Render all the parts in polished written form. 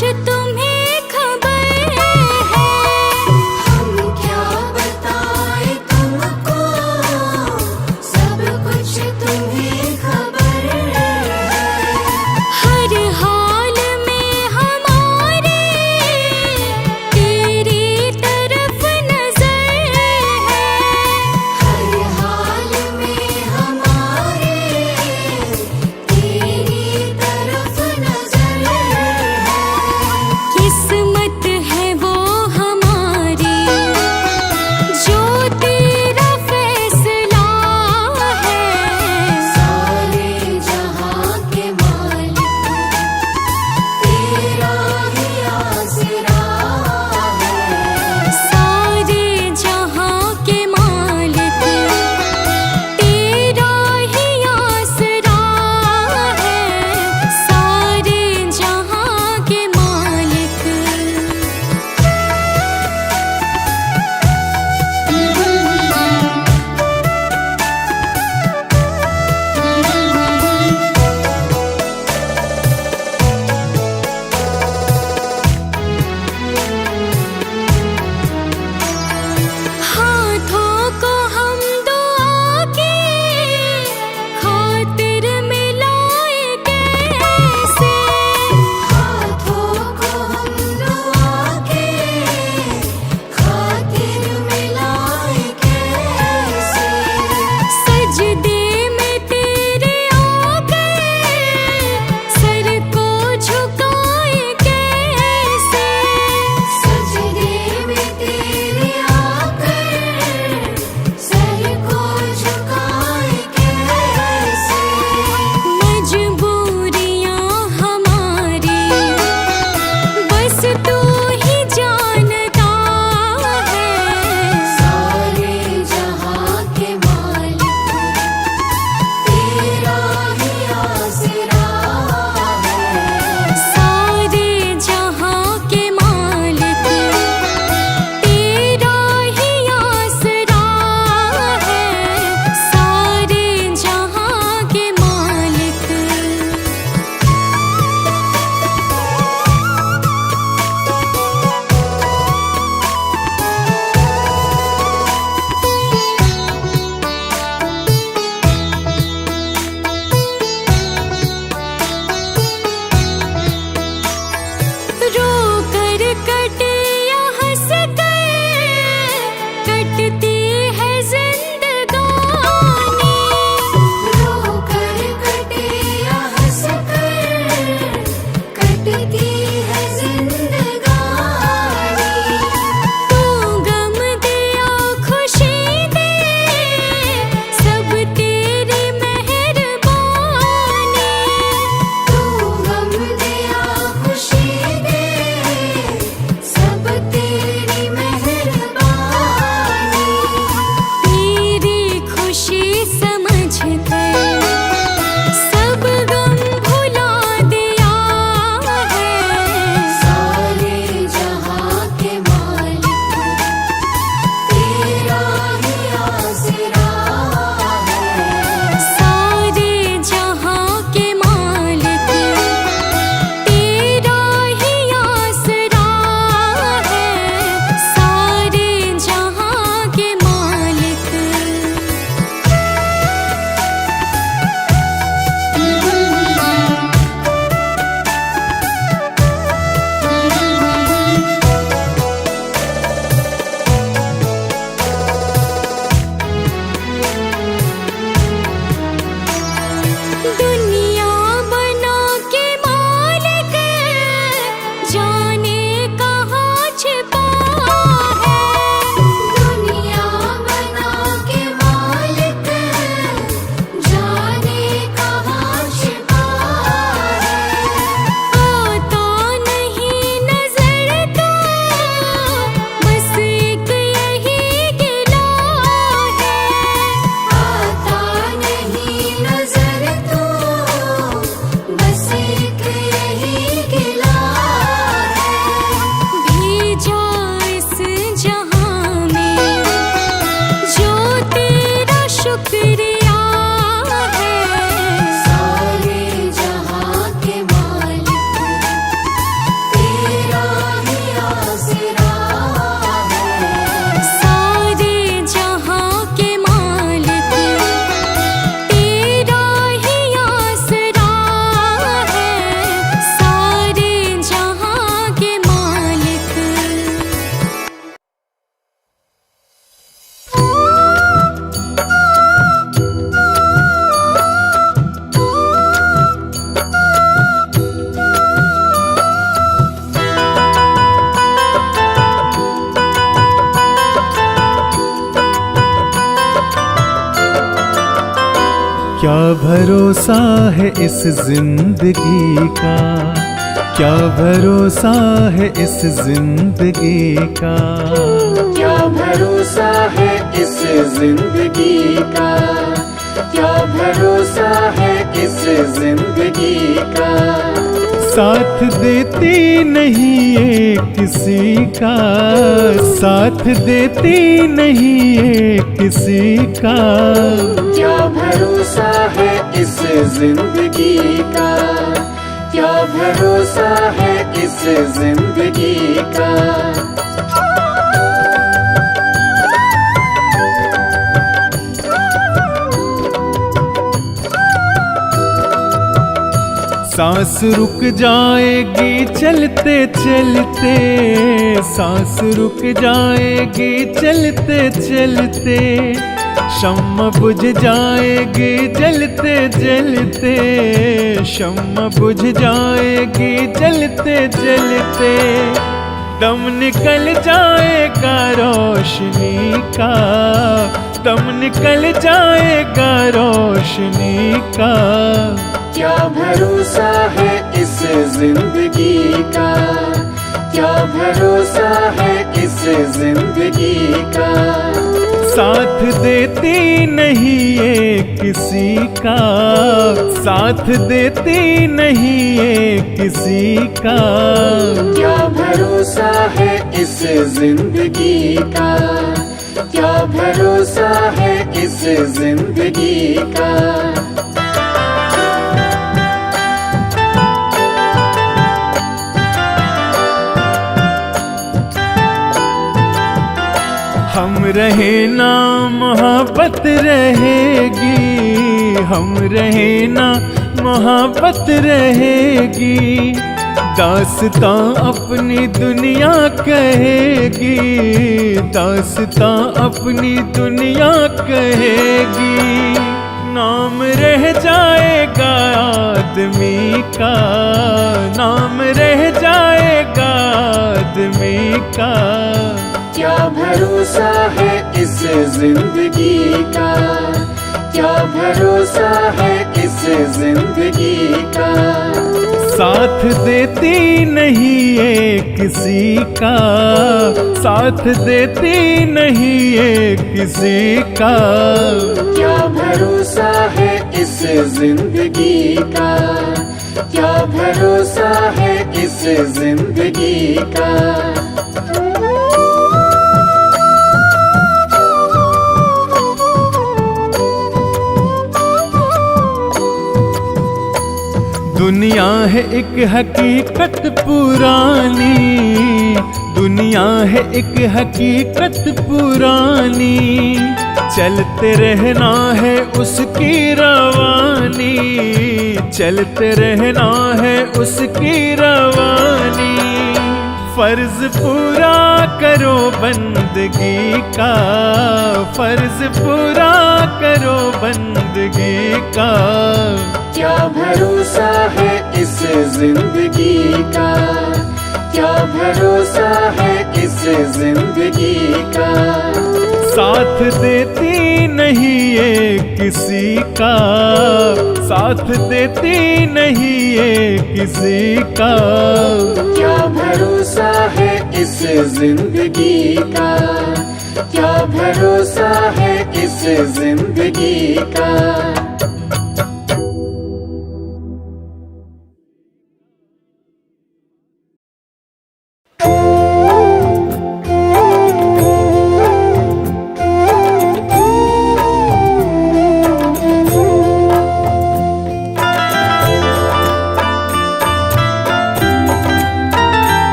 कुछ तुम्हें खबर है। हम क्या बताएं तुमको, सब कुछ तुम्हें खबर है। हर हाल में हमारे तेरी तरफ नजर है। हर हाल में हमारे तेरी तरफ नजर है। क्या भरोसा है इस जिंदगी का, क्या भरोसा है इस जिंदगी का, क्या भरोसा है इस जिंदगी का, क्या भरोसा है इस जिंदगी का। साथ देती नहीं ये किसी का, साथ देती नहीं ये किसी का। क्या भरोसा है इस जिंदगी का, क्या भरोसा है इस जिंदगी का। सांस रुक जाएगी चलते चलते, सांस रुक जाएगी चलते चलते, शम्मा बुझ जाएगी जलते जलते, शम्मा बुझ जाएगी जलते जलते। दम निकल जाएगा रोशनी का, दम निकल जाएगा रोशनी का। क्या भरोसा है इस जिंदगी का, क्या भरोसा है इस जिंदगी का। साथ देती नहीं ये किसी का, साथ देती नहीं ये किसी का। क्या भरोसा है इस जिंदगी का, क्या भरोसा है इस जिंदगी का। हम रहे ना मोहब्बत रहेगी, हम रहे ना मोहब्बत रहेगी। दास्तां अपनी दुनिया कहेगी, दास्तां अपनी दुनिया कहेगी। नाम रह जाएगा आदमी का, नाम रह जाएगा आदमी का। क्या भरोसा है इस जिंदगी का, क्या भरोसा है इस जिंदगी का। साथ देती नहीं ये किसी का, साथ देती नहीं ये किसी का। क्या भरोसा है इस जिंदगी का, क्या भरोसा है इस जिंदगी का। दुनिया है एक हकीकत पुरानी, दुनिया है एक हकीकत पुरानी। चलते रहना है उसकी रवानी, चलते रहना है उसकी रवानी। फर्ज पूरा करो बंदगी का, फर्ज पूरा करो बंदगी का। क्या भरोसा है इस जिंदगी का, क्या भरोसा है इस जिंदगी का। साथ देती नहीं ये किसी का, साथ देती नहीं ये किसी का। क्या भरोसा है इस जिंदगी का, क्या भरोसा है इस जिंदगी का।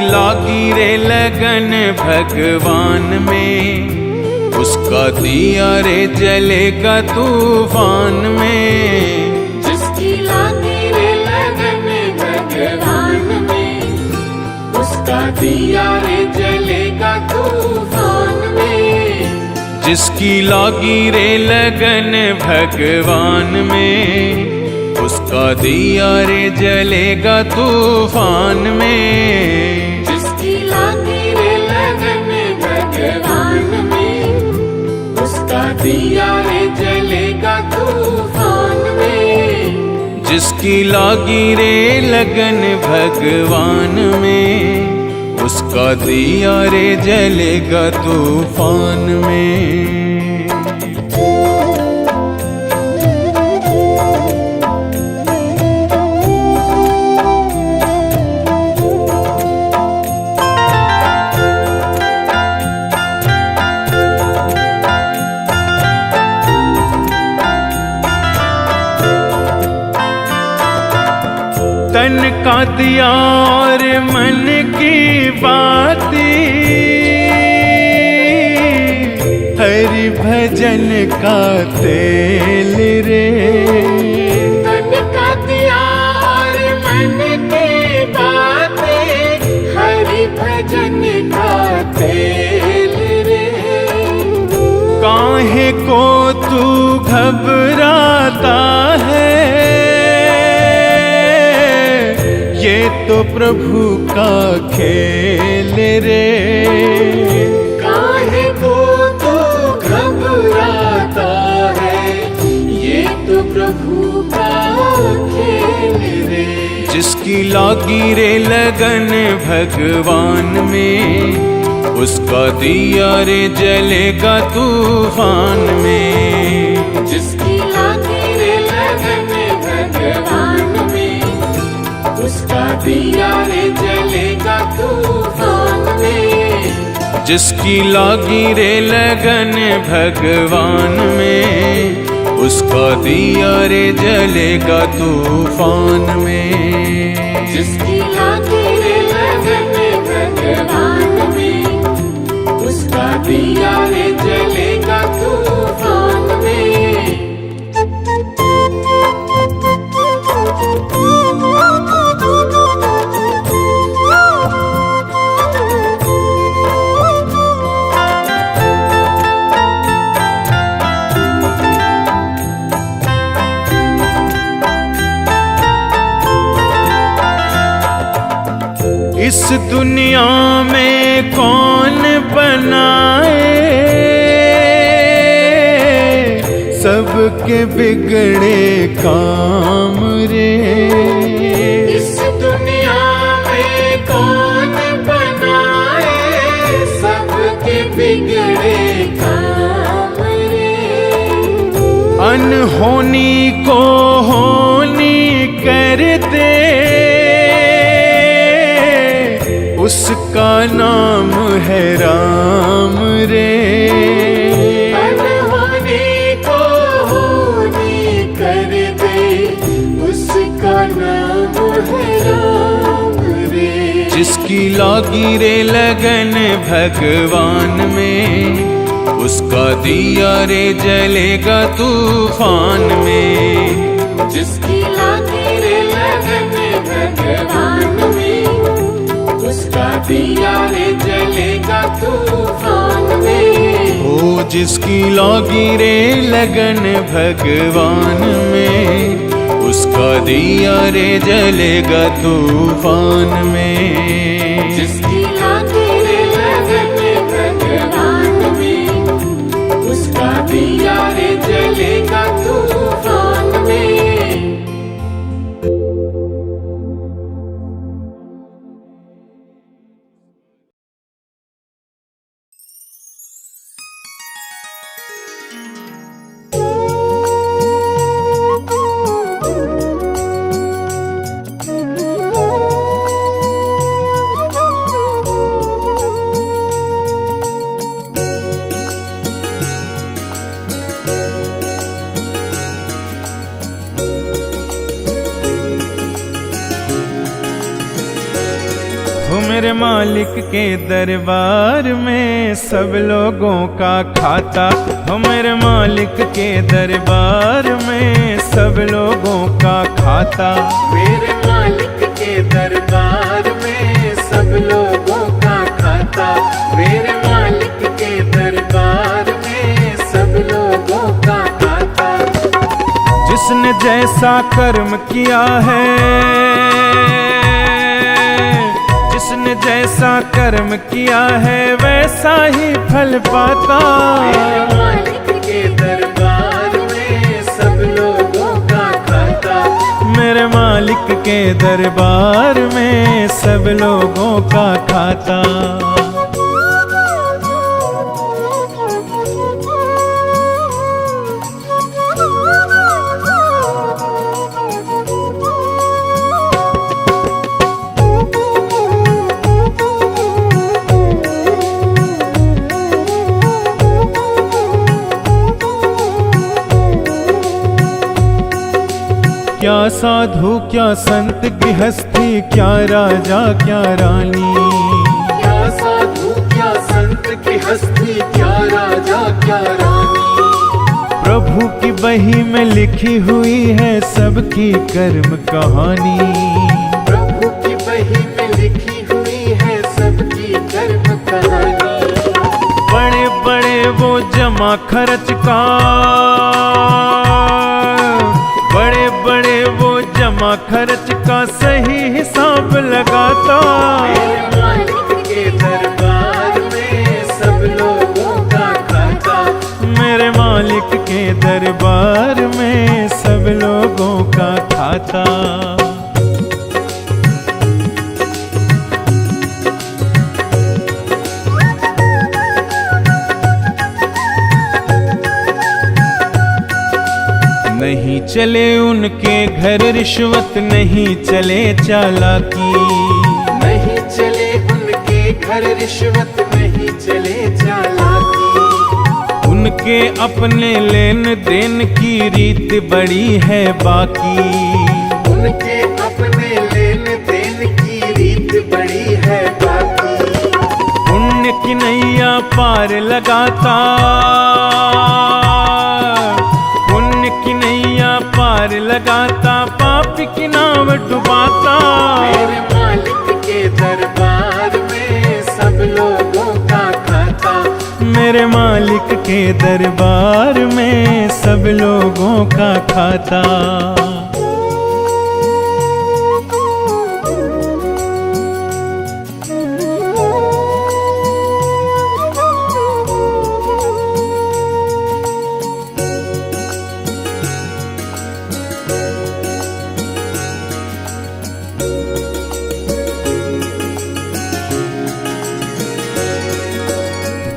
लागी रे लगन भगवान में, उसका दिया रे जलेगा तूफान में। जिसकी लागी रे लगन भगवान में, उसका दिया रे जलेगा तूफान में। जिसकी लागी रे लगन भगवान में, उसका दिया रे जलेगा तूफान में। जिसकी लागी रे लगन दिया रे जलेगा तूफान में। जिसकी लागी रे लगन भगवान में, उसका दिया रे जलेगा तूफान में। तन का दिया और मन की बातें, हरि भजन का तेल रे। तन का दिया और मन की बातें, हरि भजन का तेल रे। काहे को तू घबराता है, ये तो प्रभु का खेल रे। काहे को तू घबराता है, ये तो प्रभु का खेल रे। जिसकी लागी रे लगन भगवान में, उसका दिया रे जलेगा तूफान में। जिसकी लागी रे लगन भगवान में, उसका दिया रे जलेगा तूफान में। जिसकी लागी रे लगन भगवान में, उसका दिया रे जलेगा तूफान में। जिसकी लागी रे लगन भगवान में, उसका दिया रे जलेगा तूफान में। इस दुनिया में कौन बनाए, सबके बिगड़े काम रे। इस दुनिया में कौन बनाए, सबके बिगड़े काम रे। अनहोनी को होनी कर दे, उसका नाम है राम रे। अनहोनी को होनी कर दे, उसका नाम है राम रे। जिसकी लागी रे लगन भगवान में, उसका दिया रे जलेगा तूफान में। जिसकी लागी रे लगन भगवान में, उसका दिया रे जलेगा तूफान में। ओ जिसकी लागी रे लगन भगवान में, उसका दिया रे जलेगा तूफान में। जिसकी लागी रे लगन भगवान में, उसका दिया रे जलेगा तूफान में। हो मेरे मालिक के दरबार में सब लोगों का खाता। हो मेरे मालिक के दरबार में सब लोगों का खाता। मेरे मालिक के दरबार में सब लोगों का खाता। मेरे मालिक के दरबार में सब लोगों का खाता। जिसने जैसा कर्म किया है, जिसने जैसा कर्म किया है वैसा ही फल पाता। मेरे मालिक के दरबार में सब लोगों का खाता। मेरे मालिक के दरबार में सब लोगों का खाता। क्या साधु क्या संत गृहस्थी, क्या राजा क्या रानी, क्या साधु क्या संत गृहस्थी, क्या राजा क्या रानी। प्रभु की बही में लिखी हुई है सबकी कर्म कहानी। प्रभु की बही में लिखी हुई है सबकी कर्म कहानी। बड़े बड़े वो जमा खर्च का, बड़े बड़े वो जमा खर्च का सही हिसाब लगाता। मेरे मालिक के दरबार में सब लोगों का खाता। मेरे मालिक के दरबार में सब लोगों का खाता। नहीं चले उनके घर रिश्वत, नहीं चले चालाकी, नहीं चले उनके घर रिश्वत, नहीं चले चालाकी। उनके अपने लेन देन की रीत बड़ी है बाकी। उनके अपने लेन देन की रीत बड़ी है बाकी। पुण्य की नैया पार लगाता, पुण्य की नैया पार लगाता, पाप की नाव डुबाता। मेरे मालिक के दरबार में सब लोगों का खाता। मेरे मालिक के दरबार में सब लोगों का खाता।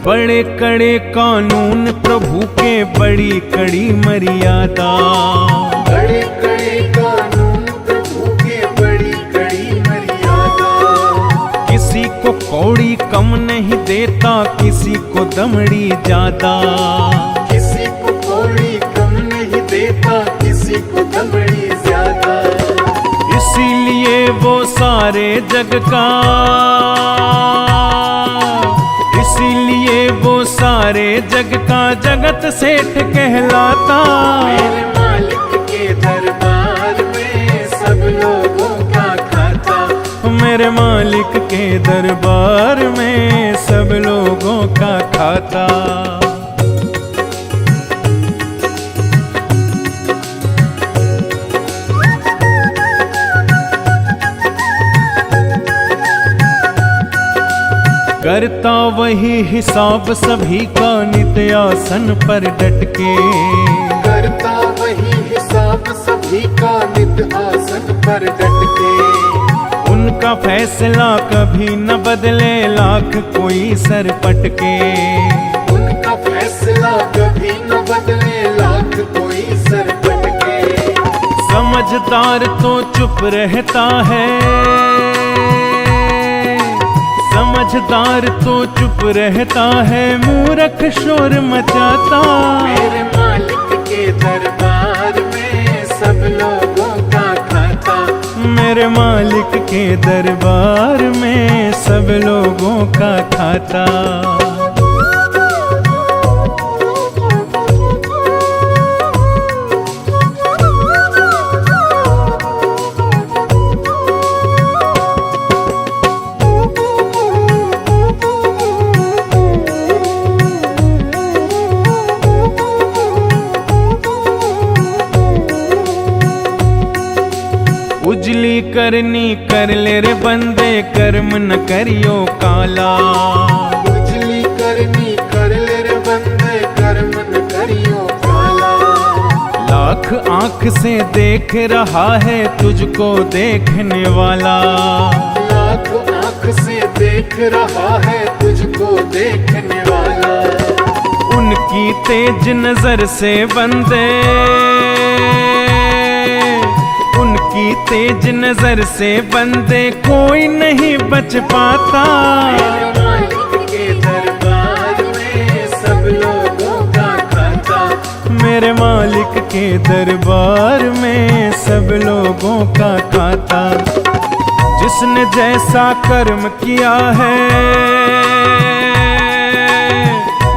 बड़े कड़े कानून प्रभु के, बड़ी कड़ी मर्यादा। बड़े कड़े कानून प्रभु के, बड़ी कड़ी मर्यादा। किसी को कौड़ी कम नहीं देता, किसी को दमड़ी ज्यादा। किसी को कौड़ी कम नहीं देता, किसी को दमड़ी ज्यादा। इसीलिए वो सारे जग का, इसीलिए वो सारे जग का जगत सेठ कहलाता। मेरे मालिक के दरबार में सब लोगों का खाता। मेरे मालिक के दरबार में सब लोगों का खाता। करता वही हिसाब सभी का, नित्य आसन पर डट के। करता वही हिसाब सभी का, नित्य आसन पर डट के। उनका फैसला कभी न बदले, लाख कोई सर पटके। उनका फैसला कभी न बदले, लाख कोई सर पटके। समझदार तो चुप रहता है, समझदार तो चुप रहता है, मूर्ख शोर मचाता। मेरे मालिक के दरबार में सब लोगों का खाता। मेरे मालिक के दरबार में सब लोगों का खाता। उजली करनी कर ले रे बंदे, कर्म न करियो काला। उजली करनी कर ले रे बंदे, कर्म न करियो आँख से देख रहा है तुझको देखने वाला। लाखों आँख से देख रहा है तुझको देखने वाला। उनकी तेज नजर से बंदे, उनकी तेज नजर से बंदे कोई नहीं बच पाता। मेरे मालिक के दरबार में सब लोगों का खाता। मेरे मालिक के दरबार में सब लोगों का खाता। जिसने जैसा कर्म किया है,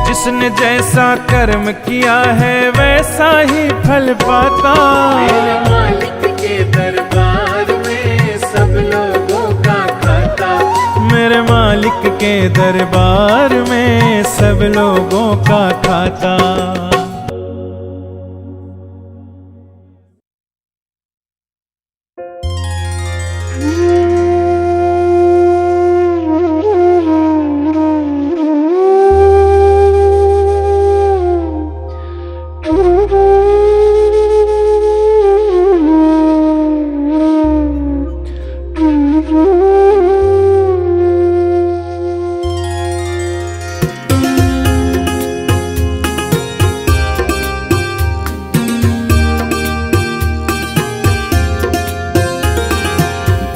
जिसने जैसा कर्म किया है वैसा ही फल पाता। मेरे मालिक के दरबार में सब लोगों का खाता। मेरे मालिक के दरबार में सब लोगों का खाता।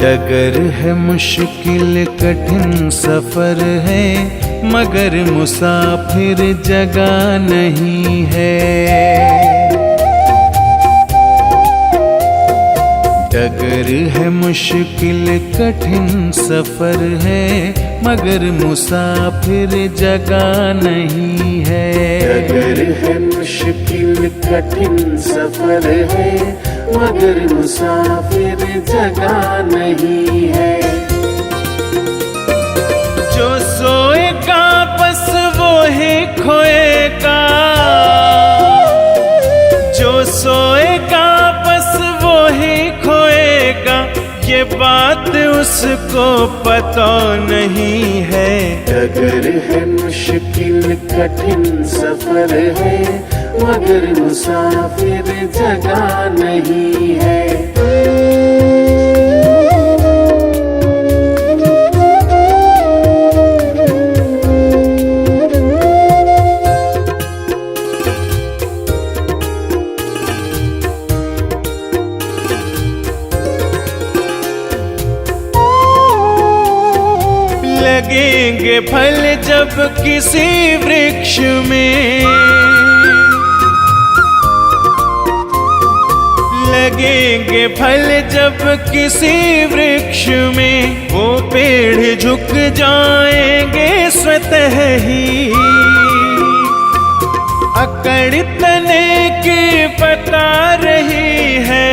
डगर है मुश्किल कठिन सफर है, मगर मुसाफिर जगह नहीं है। डगर है मुश्किल कठिन सफर है, मगर मुसाफिर जगह नहीं है। डगर है मुश्किल कठिन सफर है, मगर मुसाफिर जगह नहीं है। जो सोएगा बस वो ही खोएगा, जो सोएगा बस वो ही खोएगा, ये बात उसको पता नहीं है। डगर है मुश्किल कठिन सफर है, मगर मुसाफिर जगह नहीं है। लगेंगे फल जब किसी वृक्ष में, लगेंगे फल जब किसी वृक्ष में, वो पेड़ झुक जाएंगे स्वतः ही। अकड़ तने की बता रही है,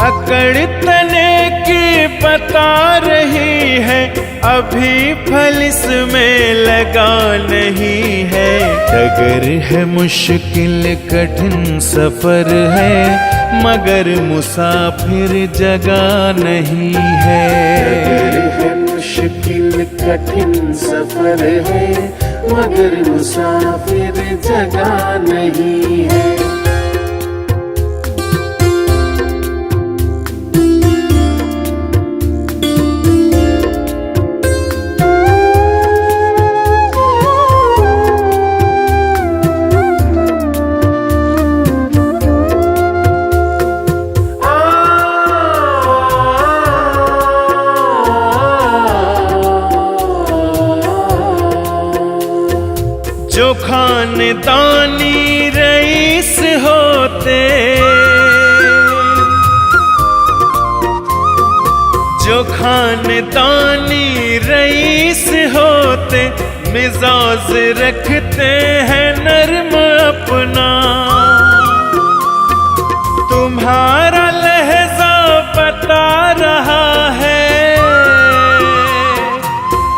अकड़ तने की बता रही है, अभी फल इसमें लगा नहीं है। डगर है मुश्किल कठिन सफर है, मगर मुसाफिर जगह नहीं है। डगर है मुश्किल कठिन सफर है, मगर मुसाफिर जगह नहीं है। जो खानदानी रईस होते, जो खानदानी रईस होते, मिजाज रखते हैं नर्म अपना। तुम्हारा लहजा बता रहा है,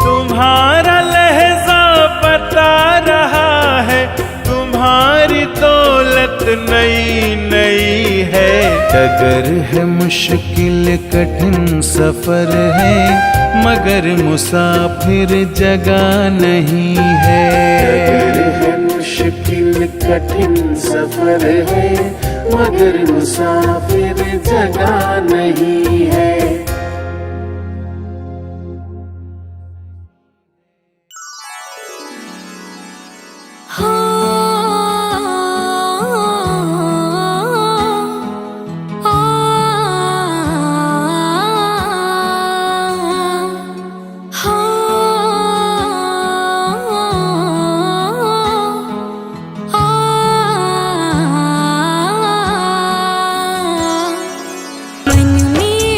तुम्हारा लहजा बता रहा है, तुम्हारी दौलत नई नई है। डगर है मुश्किल कठिन सफर है, मगर मुसाफिर जगह नहीं है। डगर है मुश्किल कठिन सफर है, मगर मुसाफिर जगह नहीं है। मन में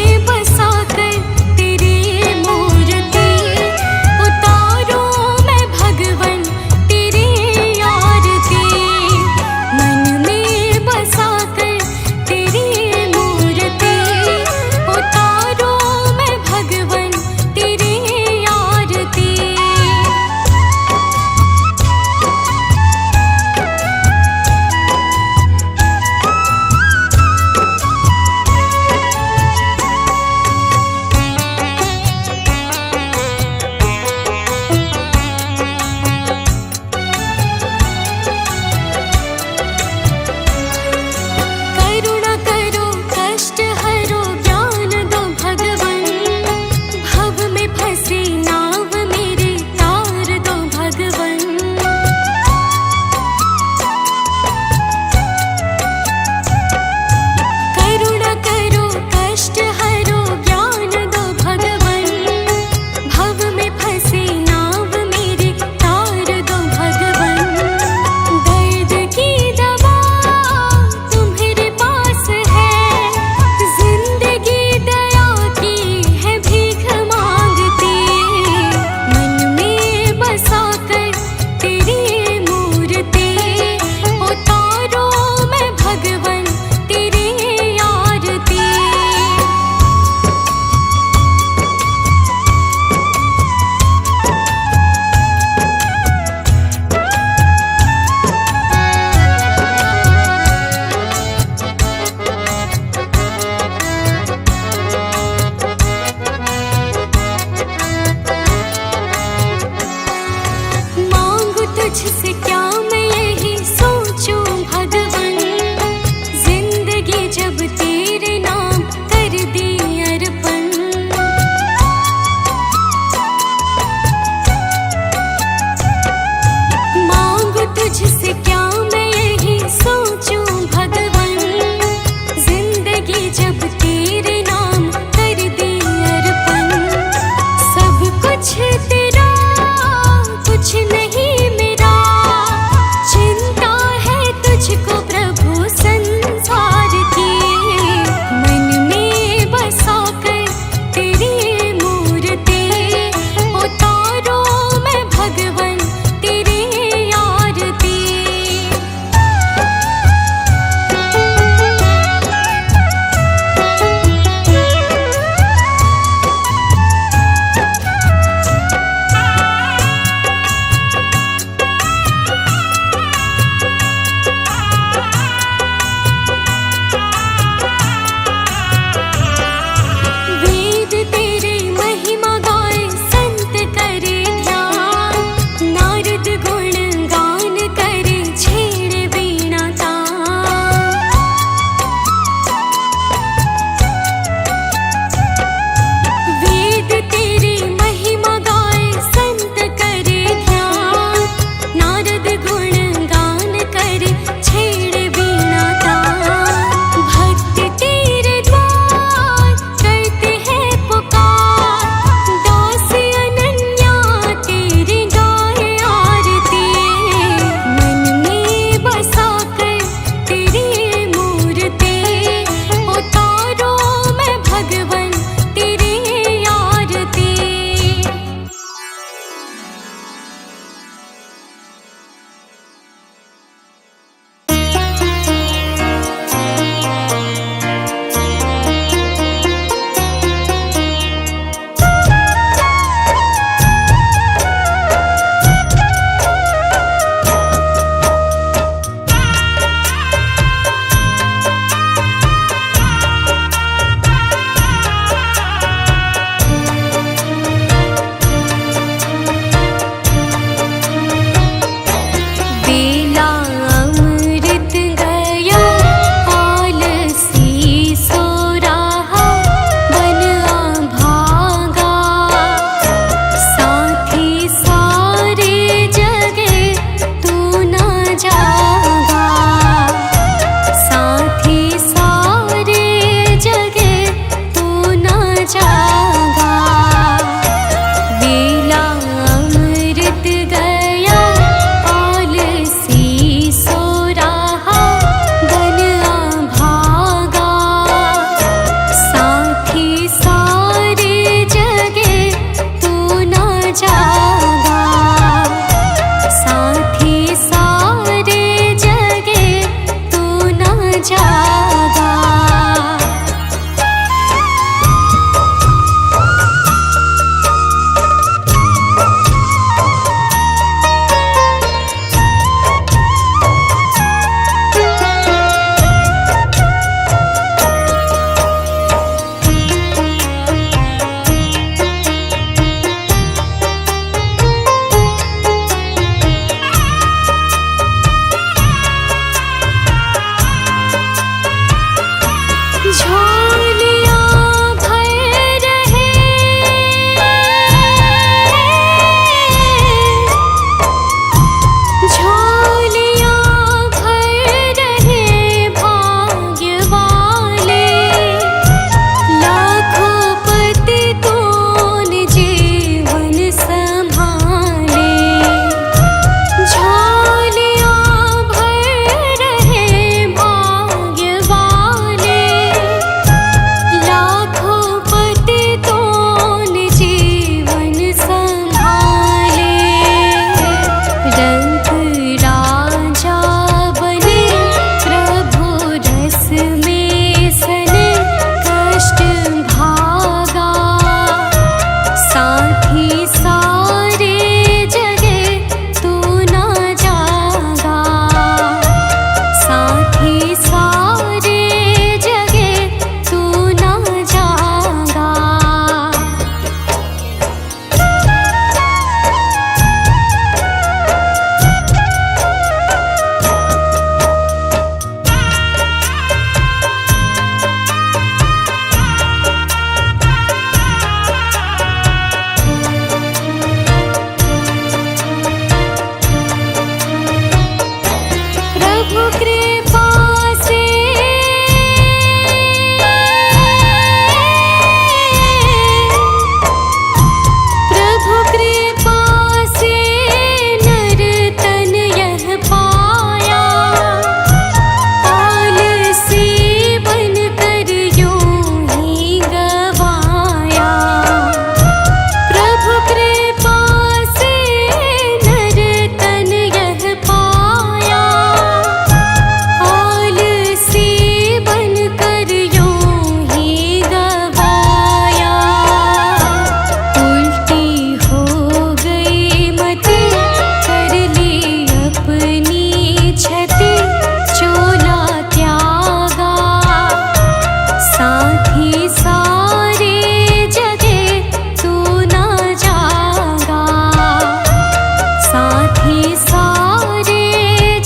ही सारे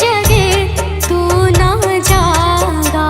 जगे तू ना जागा।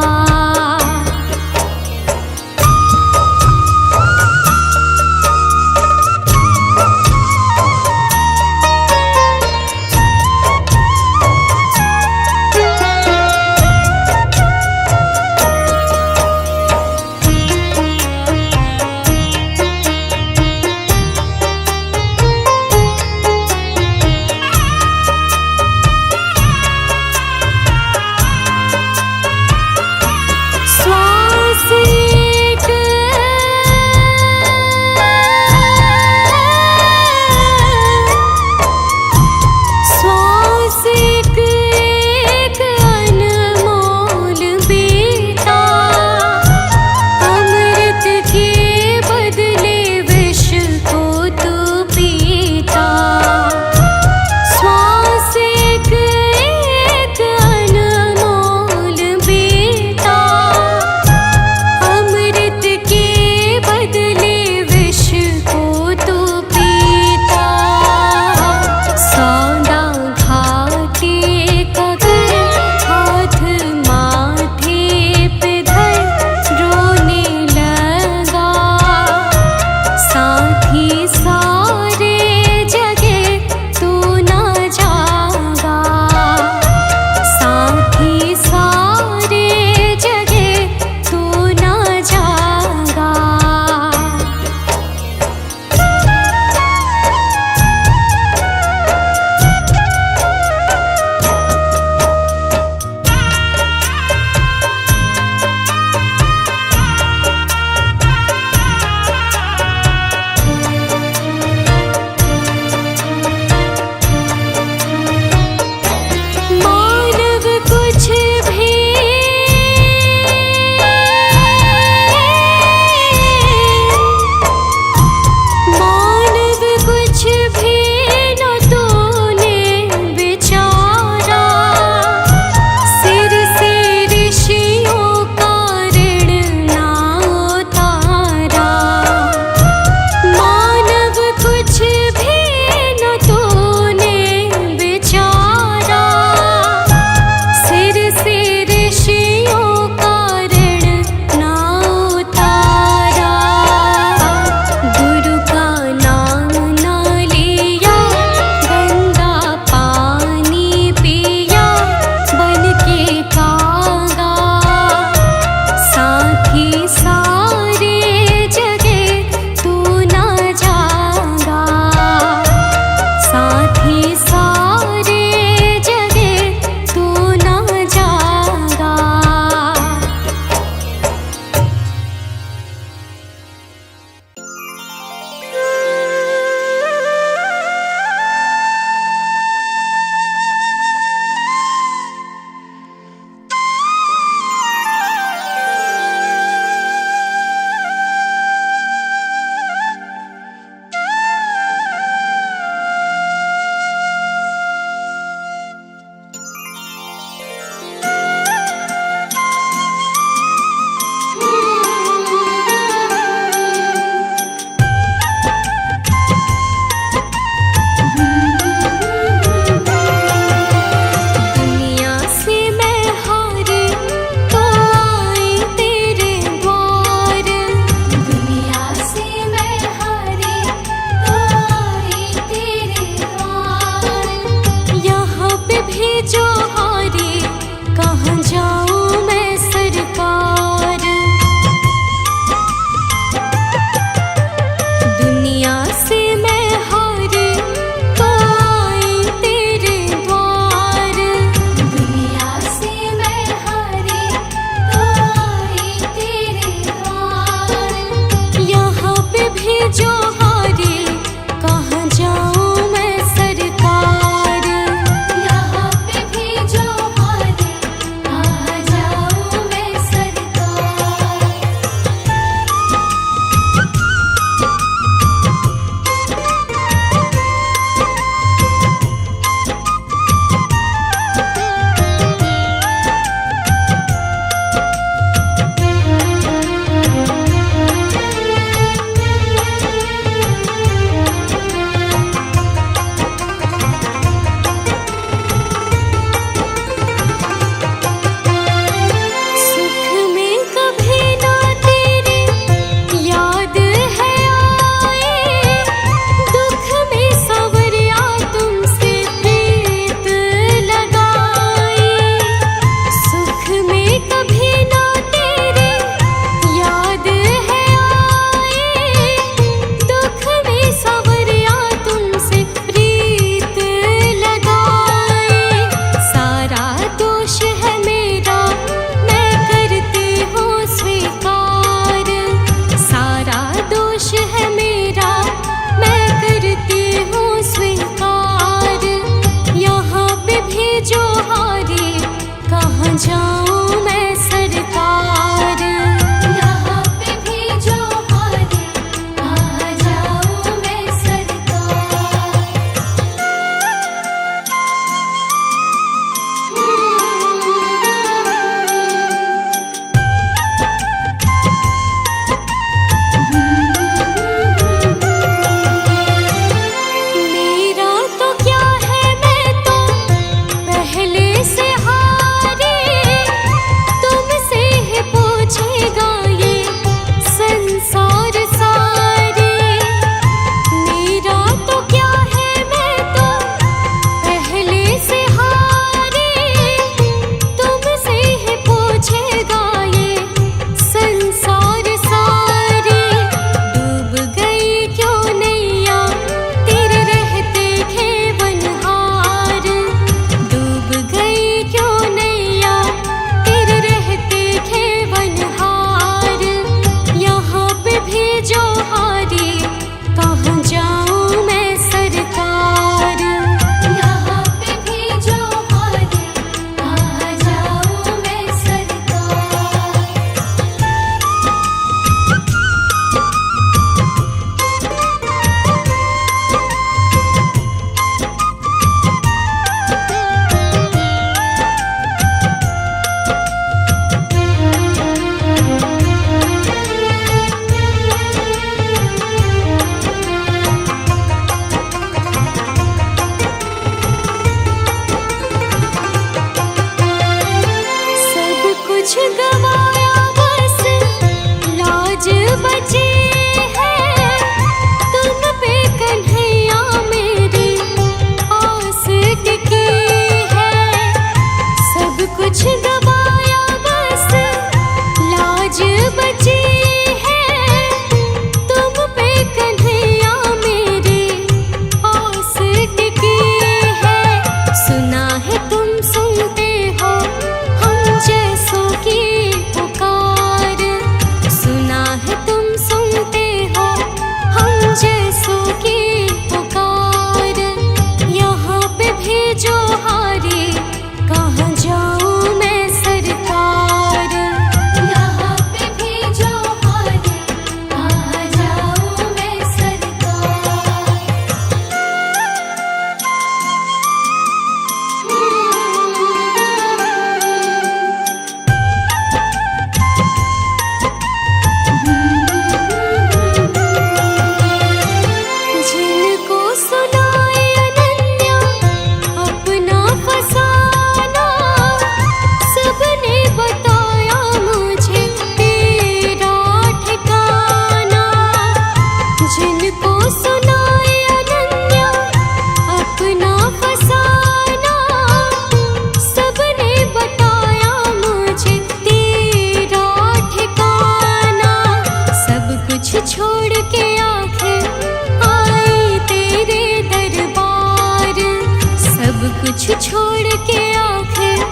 कुछ छोड़ के आखिर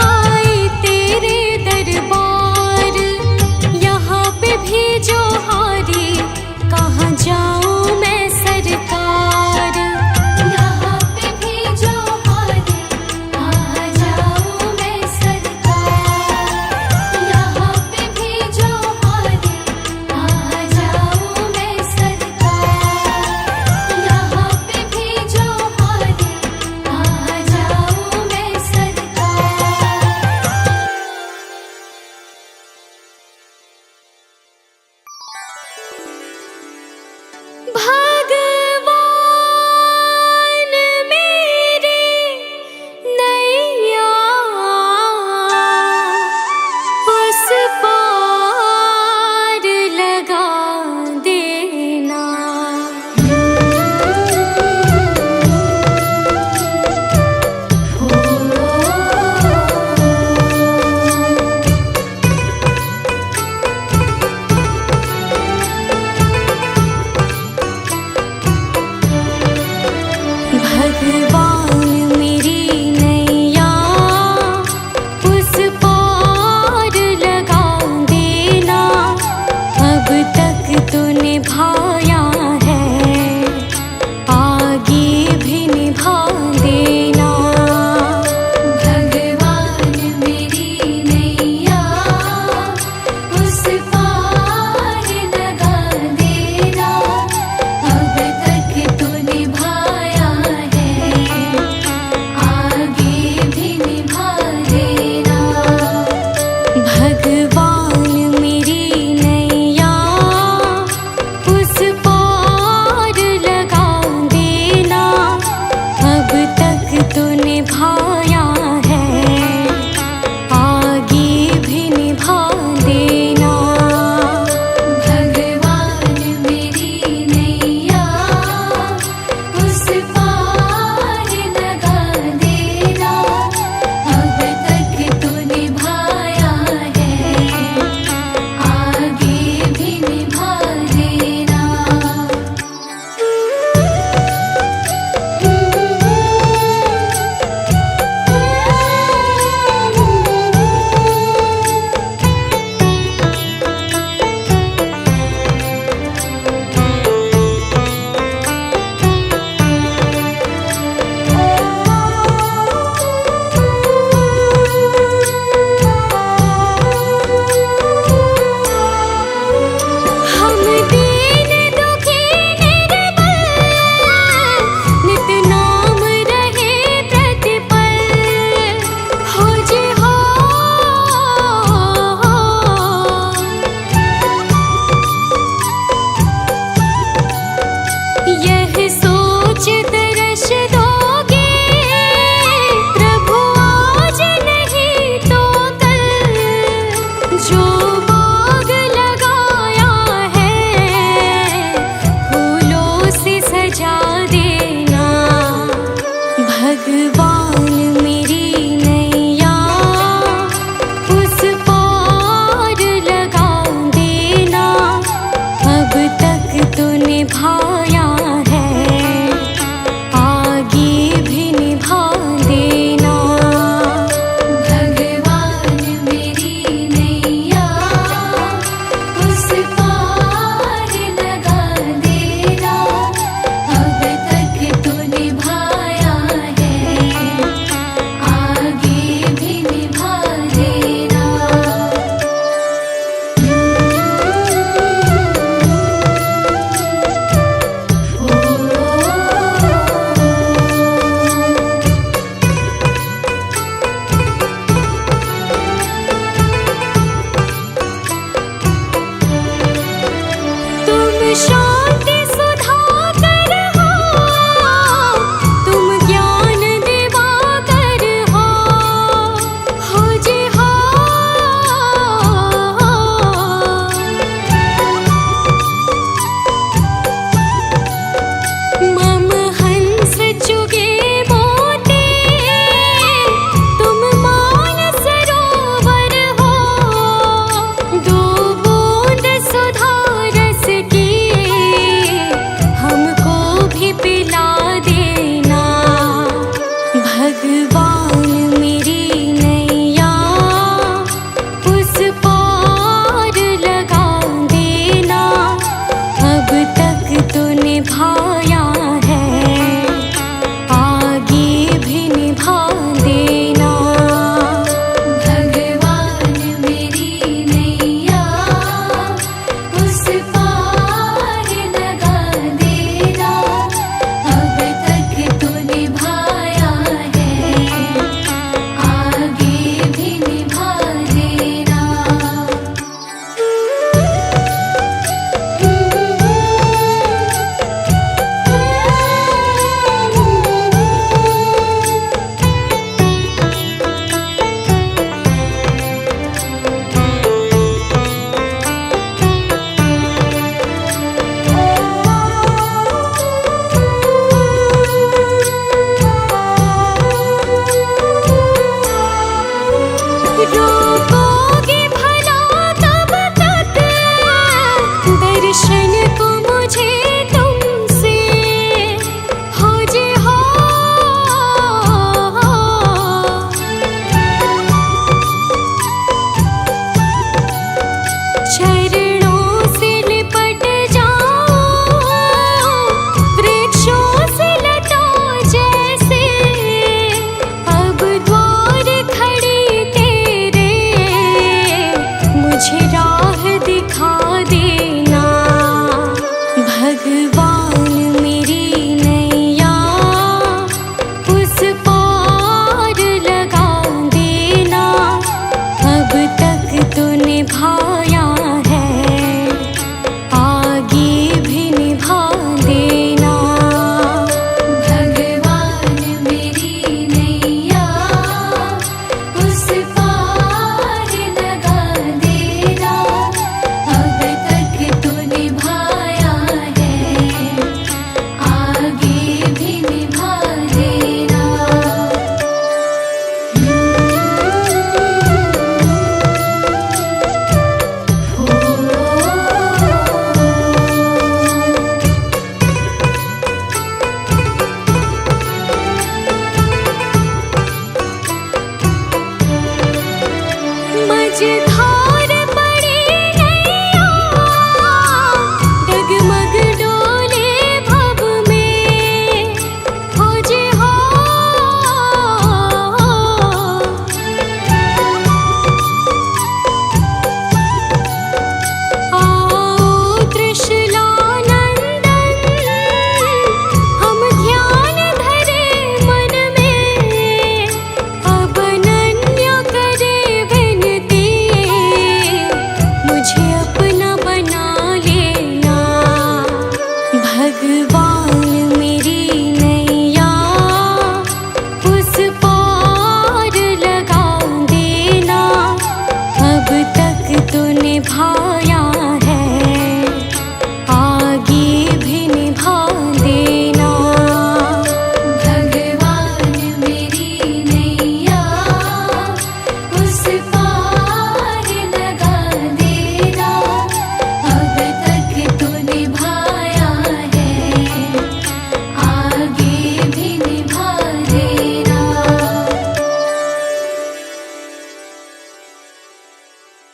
आई तेरे दरबार। यहाँ पे भी जो हारी कहाँ जाऊँ मैं सरकार। यहाँ पे भी जो हारी कहाँ जाऊँ मैं सरकार। यहाँ पे भी जो हारी कहाँ जाऊँ मैं सरकार। यहाँ पे भी जो हारी कहाँ जाऊँ मैं सरकार। भगवान मेरी नैया उस पार लगा देना। भगवान मेरी नैया उस पार लगा देना। अब तक तो निभाया है, आगे भी निभा देना। भगवान मेरी नैया उस पार लगा देना। अब तक तो निभाया है, आगे भी निभा देना। भगवान मेरी नैया उस पार लगा देना। अब तक तो निभाया है, आगे भी निभा देना। भगवान मेरी नैया उस पार लगा देना। अब तक तो निभाया है, आगे भी निभा देना। हम दीन दुखी निर्बल, नित नाम रहे प्रतिपल। हो जी हो, यह सोच तरस दोगे प्रभु आज नहीं तो कल। जो बाग लगाया है फूलों से सजा देना। भगवान